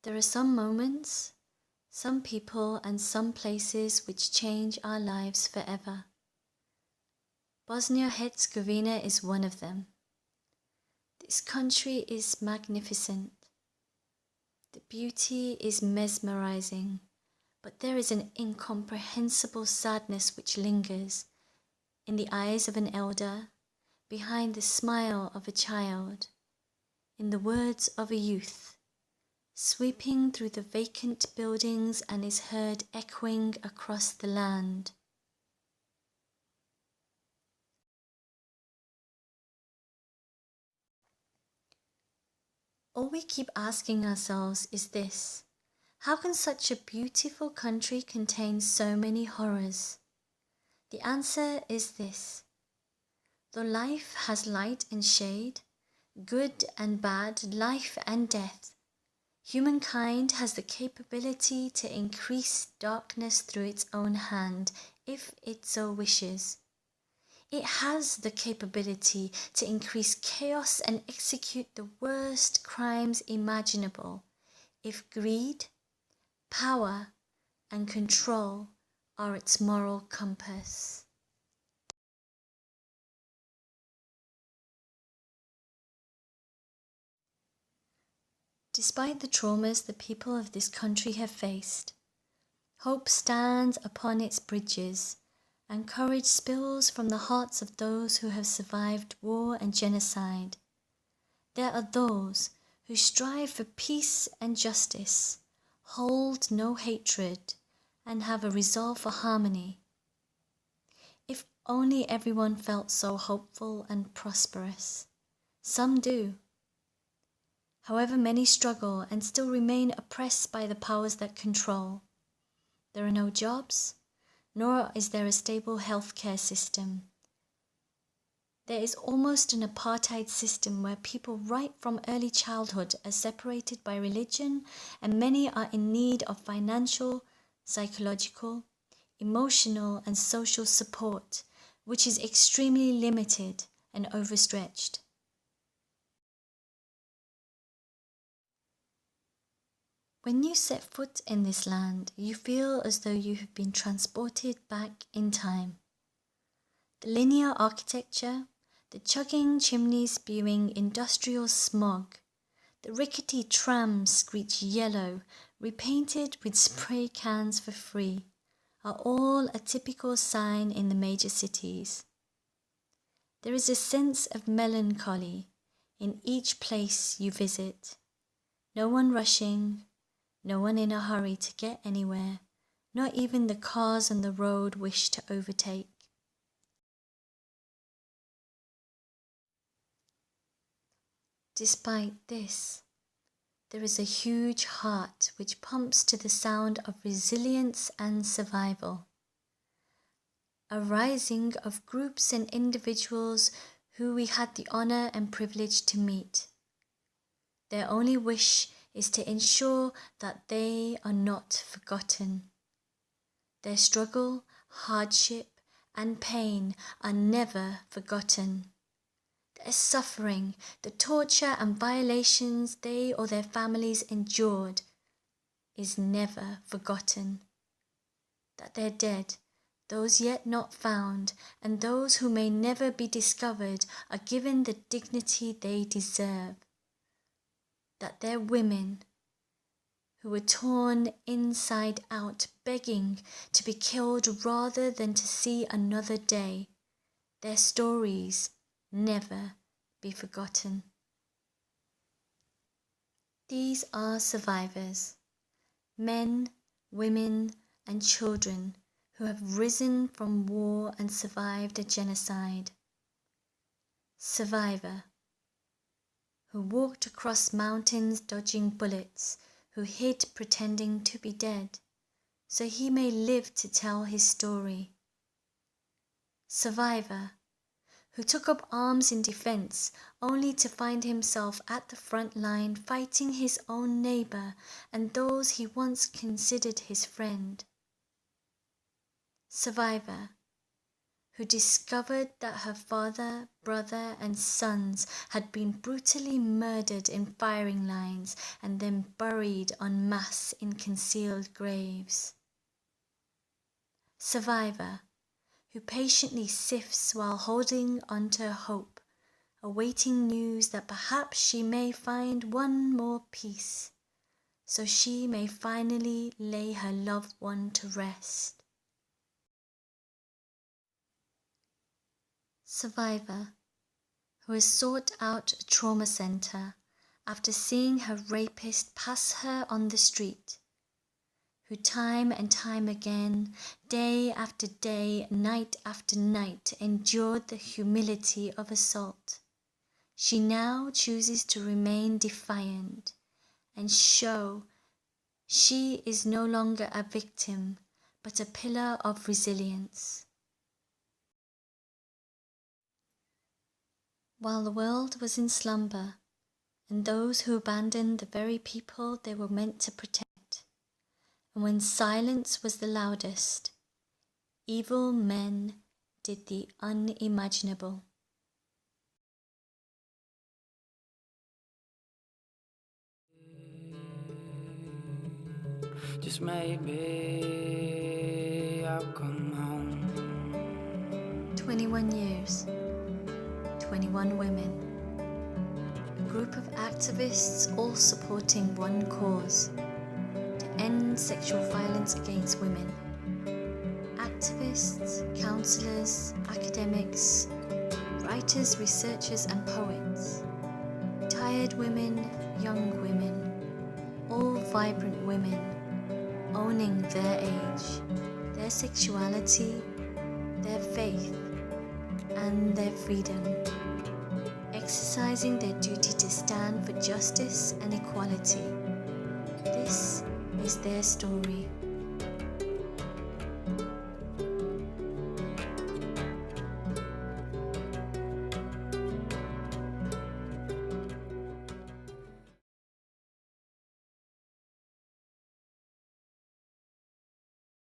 There are some moments, some people and some places which change our lives forever. Bosnia and Herzegovina is one of them. This country is magnificent. The beauty is mesmerizing, but there is an incomprehensible sadness which lingers in the eyes of an elder, behind the smile of a child, in the words of a youth, sweeping through the vacant buildings and is heard echoing across the land. All we keep asking ourselves is this: how can such a beautiful country contain so many horrors? The answer is this: though life has light and shade, good and bad, life and death, humankind has the capability to increase darkness through its own hand, if it so wishes. It has the capability to increase chaos and execute the worst crimes imaginable, if greed, power, and control are its moral compass. Despite the traumas the people of this country have faced, hope stands upon its bridges, and courage spills from the hearts of those who have survived war and genocide. There are those who strive for peace and justice, hold no hatred, and have a resolve for harmony. If only everyone felt so hopeful and prosperous. Some do. However, many struggle and still remain oppressed by the powers that control. There are no jobs, nor is there a stable healthcare system. There is almost an apartheid system where people right from early childhood are separated by religion, and many are in need of financial, psychological, emotional and social support, which is extremely limited and overstretched. When you set foot in this land, you feel as though you have been transported back in time. The linear architecture, the chugging chimneys spewing industrial smog, the rickety trams screech yellow, repainted with spray cans for free, are all a typical sign in the major cities. There is a sense of melancholy in each place you visit. No one rushing, no one in a hurry to get anywhere, not even the cars on the road wish to overtake. Despite this, there is a huge heart which pumps to the sound of resilience and survival. A rising of groups and individuals who we had the honor and privilege to meet. Their only wish is to ensure that they are not forgotten. Their struggle, hardship, and pain are never forgotten. Their suffering, the torture and violations they or their families endured is never forgotten. That their dead, those yet not found, and those who may never be discovered are given the dignity they deserve. That their women, who were torn inside out, begging to be killed rather than to see another day, their stories never be forgotten. These are survivors, men, women, and children who have risen from war and survived a genocide. Survivor, who walked across mountains dodging bullets, who hid pretending to be dead, so he may live to tell his story. Survivor, who took up arms in defense only to find himself at the front line fighting his own neighbor and those he once considered his friend. Survivor, who discovered that her father, brother, and sons had been brutally murdered in firing lines and then buried en masse in concealed graves. Survivor, who patiently sifts while holding onto hope, awaiting news that perhaps she may find one more piece, so she may finally lay her loved one to rest. Survivor, who has sought out a trauma center after seeing her rapist pass her on the street, who time and time again, day after day, night after night, endured the humility of assault. She now chooses to remain defiant and show she is no longer a victim, but a pillar of resilience. While the world was in slumber, and those who abandoned the very people they were meant to protect, and when silence was the loudest, evil men did the unimaginable. Just maybe I'll come home. 21 years, 21 women. A group of activists all supporting one cause, to end sexual violence against women. Activists, counselors, academics, writers, researchers and poets. Tired women, young women, all vibrant women, owning their age, their sexuality, their faith, and their freedom, exercising their duty to stand for justice and equality. This is their story.